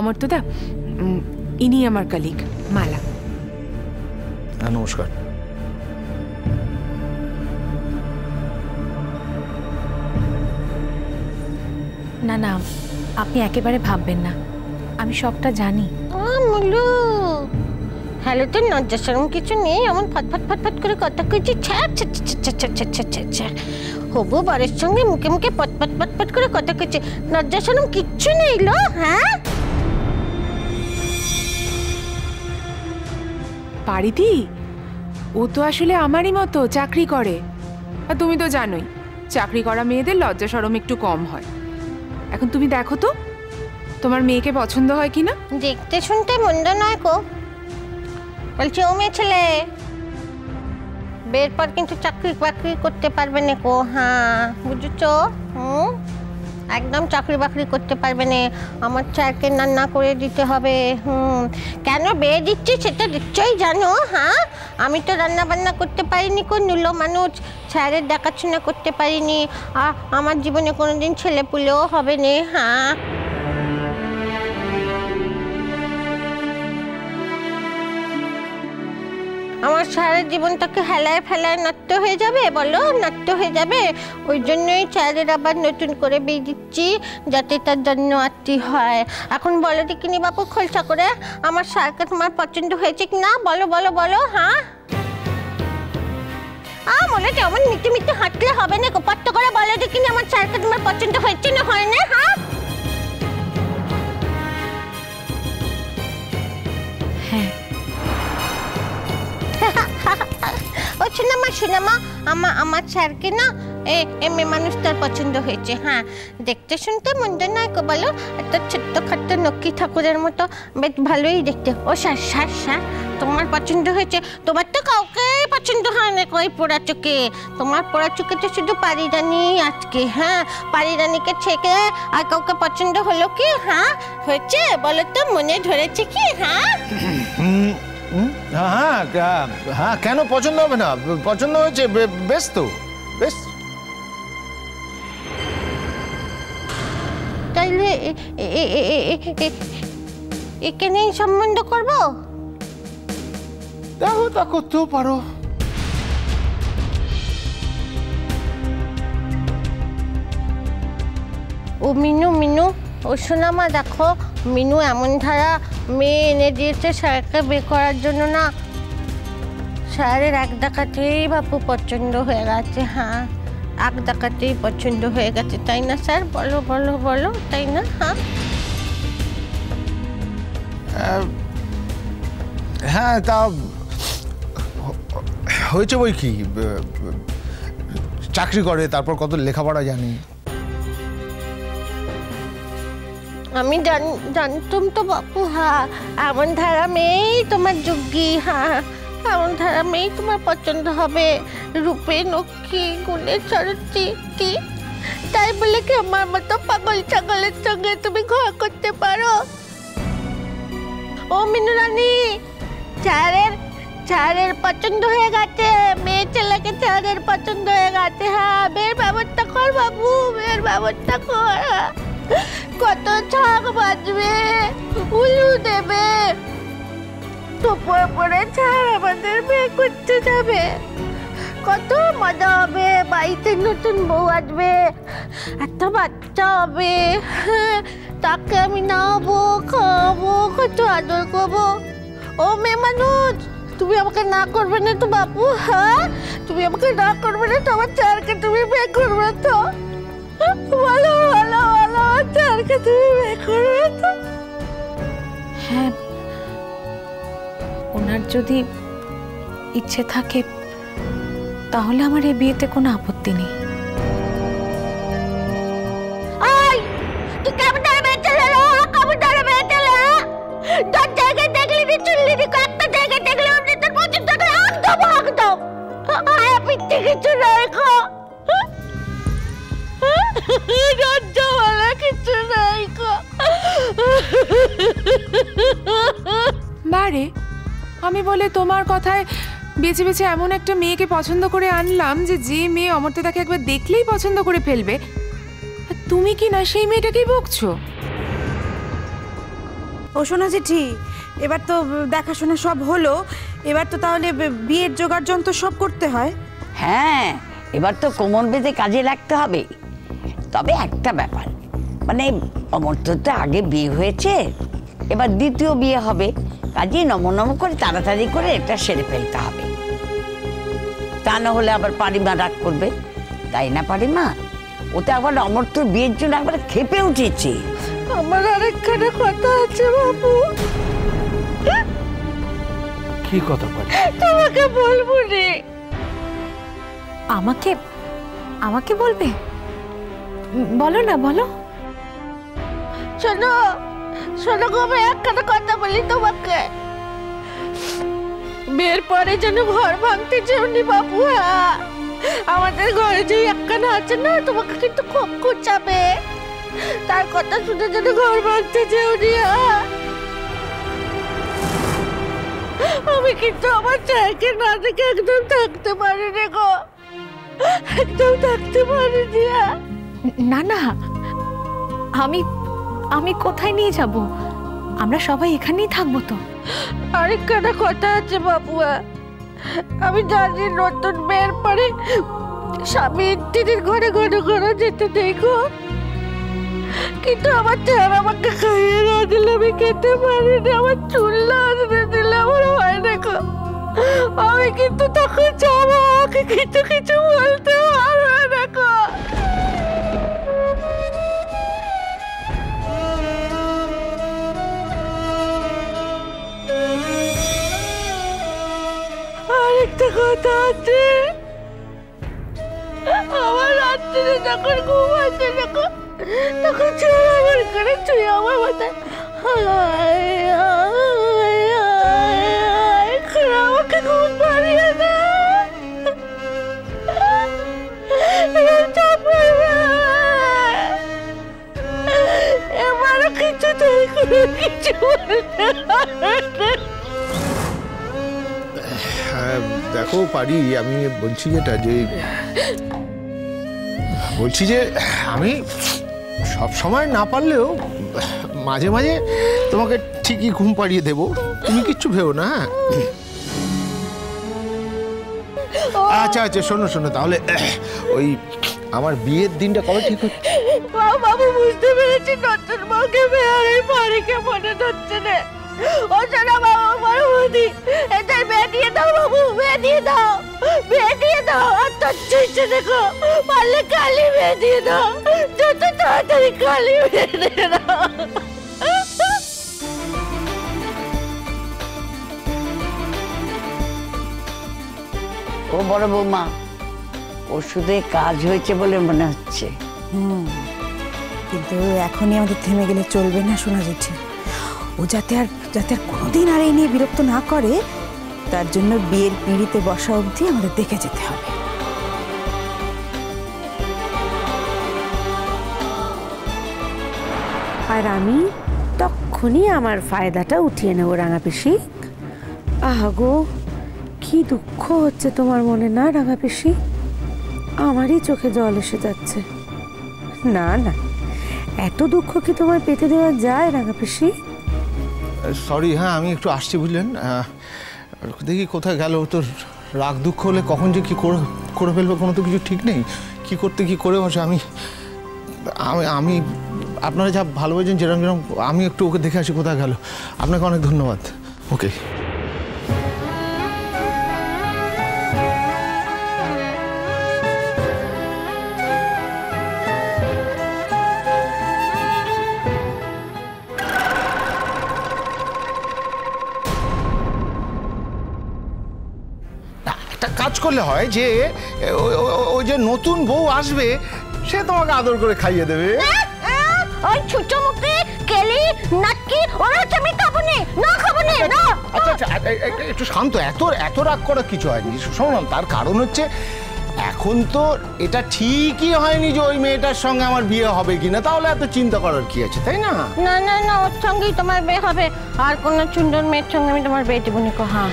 অমর্ত্যদা, ইনি আমার কলিগ মালা। নমস্কার। না না, আপনি একেবারে ভাববেন না, আমি সবটা জানি। হ্যালো, তোর লজ্জা শরম কিছু নেই? এমন ফটফট ফটফট করে কথা কইছি। হবু বরের সঙ্গে মুখে মুখে পটপট পটপট করে কথা কইছি, লজ্জা শরম কিচ্ছু নেই লো? হ্যাঁ পারিদি, ও তো আসলে আমারই মতো চাকরি করে, আর তুমি তো জানোই চাকরি করা মেয়েদের লজ্জা শরম একটু কম হয়। এখন তুমি দেখো তো তোমার মেয়েকে পছন্দ হয় কিনা। দেখতে শুনতে মন্দ নয় কো, বলছি ও মেয়ে ছেলে বের পর কিন্তু চাকরি বাকরি করতে পারবে না কো। হ্যাঁ বুঝেছো? একদম চাকরি বাকরি করতে পারবে না, আমার স্যারকে রান্না করে দিতে হবে। কেন বিয়ে দিচ্ছি সেটা নিশ্চয়ই জানো। হ্যাঁ, আমি তো রান্না বান্না করতে পারিনি, কোন নুলো মানুষ, স্যারের দেখাশোনা করতে পারিনি, আর আমার জীবনে কোনোদিন ছেলে পুলেও হবে না। হ্যাঁ আমার সারা জীবনটাকে হেলায় ফেলায় নষ্ট হয়ে যাবে, বলো নষ্ট হয়ে যাবে। ওই জন্যই স্যারের আবার নতুন করে বিয়ে দিচ্ছি, যাতে তার জন্য আত্মি হয়। এখন বলো দেখিনি বাপু খোলসা করে, আমার স্যারকে তোমার পছন্দ হয়েছে কি না? বলো বলো বলো। হ্যাঁ বলে কেমন মিটে মিটে হাঁটলে হবে না, কপাট্ট করে বলো দেখিনি আমার স্যারকে তোমার পছন্দ হয়েছে না হয় না? হ্যাঁ ও শোনামা, আমার স্যারকে না মেয়ে মানুষটার পছন্দ হয়েছে। হ্যাঁ, দেখতে শুনতে মন্দ নয় কো, বলো একটা ছোট্ট খাট্ট লক্ষ্মী ঠাকুরের মতো, বেশ ভালোই দেখতে। ও স্যার স্যার স্যার তোমার পছন্দ হয়েছে? তোমার তো কাউকে পছন্দ হয় না কই পোড়া চোখে, তোমার পোড়া চোখে তো শুধু পারিরানি আজকে। হ্যাঁ, পারিরানিকে ছেড়ে আর কাউকে পছন্দ হলো কি? হ্যাঁ হয়েছে বলো তো, মনে ধরেছে কি? হ্যাঁ হ্যাঁ হ্যাঁ, কেন পছন্দ হবে না? পছন্দ হয়েছে, বেশ তো, বেশ। তাইলে এখানেই সম্বন্ধ করবো? দেখো তা করতেও পারো। ও মিনু, ও শোনামা, দেখো মিনু এমন ধারা মেয়ে এনে দিয়েছে স্যারকে বিয়ে করার জন্য না, স্যারের এক ডাকাতেই বাপু পছন্দ হয়ে গেছে। হ্যাঁ, এক ডাকাতেই পছন্দ হয়ে গেছে, তাই না স্যার? বলো বলো বলো, তাই না? হ্যাঁ তা হয়েছে বই কি, চাকরি করে, তারপর কত লেখাপড়া জানি। আমি জানতুম তো বাপু। হ্যাঁ, এমন ধারা মেয়েই তোমার যোগ্যী। হ্যাঁ, এমন ধারা মেয়েই তোমার পছন্দ হবে, রূপে লক্ষ্মী গুণে চরিত্রে। তাই বলে কি আমার মতো পাগল ছাগলের সঙ্গে তুমি ঘর করতে পারো? ও মিনু রানী, স্যারের পছন্দ হয়ে গেছে, মেয়ে ছেলেকে স্যারের পছন্দ হয়ে গেছে। হ্যাঁ, বিয়ের ব্যবস্থা কর বাবু, বিয়ের ব্যবস্থা কর। কত ছাগ বাজবে, উলু দেবে, তোপর পরে ছাড় আমাদের বিয়ে করতে যাবে, কত মজা হবে, বাড়িতে নতুন বউ আসবে, একটা বাচ্চা হবে, তাকে আমি নাবো, খাওয়াবো, কত আদর করবো। ও মেয়ে মানুষ, তুমি আমাকে না করবে না তো বাপু? হ্যাঁ, তুমি আমাকে না করবে না তো? আমার স্যারকে তুমি বিয়ে করবে তো? বলো বলো বলো, স্যারকে তুমি বিয়ে করবে তো? হ্যাঁ, ওনার যদি ইচ্ছে থাকে তাহলে আমার এই বিয়েতে কোনো আপত্তি নেই। তোর জায়গায় দেখলি নি, চুল্লি নি, একটা জায়গায় দেখলি অমনি তোর পছন্দ করে একদম একদম পিঠে কিছু নাই গো, কিছু নাই গো। বারে আমি বলে তোমার কথায় বেছে বেছে এমন একটা মেয়েকে পছন্দ করে আনলাম যে মেয়ে অমর্ত্যদাকে একবার দেখলেই পছন্দ করে ফেলবে, তুমি কি না সেই মেয়েটাকেই বকছো? ও শোনা চিঠি, এবার তো দেখাশোনা সব হলো, এবার তো তাহলে বিয়ের জোগাড় যন্ত্র সব করতে হয়। হ্যাঁ, এবার তো কোমর বেঁধে কাজে লাগতে হবে। তবে একটা ব্যাপার, মানে অমর্ত্য তো আগে বিয়ে হয়েছে, এবার দ্বিতীয় বিয়ে হবে, কাজে নম করে তাড়াতাড়ি করে এটা সেরে ফেলতে হবে। তা না হলে আবার পারিমা রাগ করবে, তাই না পারিমা? ওতে আবার অমর্ত্য বিয়ের জন্য একবার খেপে উঠেছে। আমার আরেকখানা কথা আছে বাবু, কি কথা পারি? তোমাকে বলবো রে। আমাকে আমাকে বলবে? বলো না, বলো। শোনো শোনো গো, আমি একখানা কথা বলি তোমাকে। বিয়ের পরে যেন ঘর ভাঙতে যেওনি বাবু। হ্যাঁ, আমাদের ঘরে যে একখানা আছে না, তোমাকে কিন্তু খুব কুচাবে। তার কথা শুনে যেন ঘর ভাঙতে যেওনি। আমি কিন্তু আমার ছেলেকে না দেখে একদম থাকতে পারিনি গো, একদম থাকতে পারিনি। না না, আমি আমি কোথায় নিয়ে যাব? আমরা সবাই এখানেই থাকবো তো। আরেকখানা কথা আছে বাবুয়া, আমি জানি নতুন মেয়ের পরে স্বামী দিদির ঘরে ঘরে ঘরে যেতে দেখো, কিন্তু আমার ছেলে আমাকে খাইয়ে না দিলে আমি খেতে পারি না। আমার চুল না আসতে দিলে আমার হয় দেখো, আমি কিন্তু তখন যাবো, আমাকে কিছু কিছু বলতে পারবে দেখো। আরেকটা কথা আছে, আমার রাত্রে যখন ঘুম আসে দেখো, তখন ছেলে আমার করে ছুঁয়ে আমার মাথায় আমাকে ঘুম পাড়িয়ে দেয়। এবারও কিছু তাই করে কিছু বলতে পারবে না। হ্যাঁ দেখো পারি, আমি বলছি যে আমি সব সময় না পারলেও মাঝে মাঝে তোমাকে ঠিকই ঘুম পাড়িয়ে দেবো, তুমি কিচ্ছু ভেবো না। আচ্ছা আচ্ছা, শোনো শোনো, তাহলে ওই আমার বিয়ের দিনটা কবে ঠিক হচ্ছে? বাবু বুঝতে পেরেছি, নতুন বউকে বেয়ারে পারিকে মনে হচ্ছে না। ও শোনা বাবু, বড় বৌদি, এদের বিয়ে দিয়ে দাও বাবু, বিয়ে দিয়ে দাও, বিয়ে দিয়ে দাও। আর তোর ইচ্ছে দেখো, পারলে কালি বিয়ে দিয়ে দাও, যত তাড়াতাড়ি কালি বিয়ে দিয়ে দাও। ও বড় বৌমা, ওষুধে কাজ হয়েছে বলে মনে হচ্ছে। কিন্তু এখনই আমাদের থেমে গেলে চলবে না সোনা জেঠি। ও যাতে আর কোনোদিন আর এই নিয়ে বিরক্ত না করে, তার জন্য বিয়ের পিঁড়িতে বসা অবধি আমাদের দেখে যেতে হবে। আর আমি তখনই আমার ফায়দাটা উঠিয়ে নেবো রাঙা পিসি। আহা গো, কি দুঃখ হচ্ছে তোমার মনে না রাঙা পিসি? আমারই চোখে জল এসে যাচ্ছে। না না, এত দুঃখ কি তোমার পেতে দেওয়া যায় রাঙা পিসি? সরি, হ্যাঁ আমি একটু আসছি, বুঝলেন। দেখি কোথায় গেল, তোর রাগ দুঃখ হলে কখন যে কি করে ফেলবে কোনো তো কিছু ঠিক নেই, কি করতে কি করে বসে। আমি আমি আপনারা যা ভালোবাসেন যেরকম যেরকম, আমি একটু ওকে দেখে আসি কোথায় গেল। আপনাকে অনেক ধন্যবাদ। ওকে। একটা কাজ করলে হয় যে ওই যে নতুন বউ আসবে, সে তোমাকে আদর করে খাইয়ে দেবে। ওই ছোটো মুখে কেলি নাটকি ওরা আমি খাবো না, খাবো না। আচ্ছা আচ্ছা, একটু শান্ত, এত রাগ করার কিছু হয়নি। শুনুন, তার কারণ হচ্ছে এখন তো এটা ঠিকই হয়নি যে ওই মেয়েটার সঙ্গে আমার বিয়ে হবে কিনা, তাহলে এত চিন্তা করার কি আছে, তাই না? না না না, ওর সঙ্গেই তোমার বিয়ে হবে, আর কোনো সুন্দর মেয়ের সঙ্গে আমি তোমার বিয়ে দেবো না। হ্যাঁ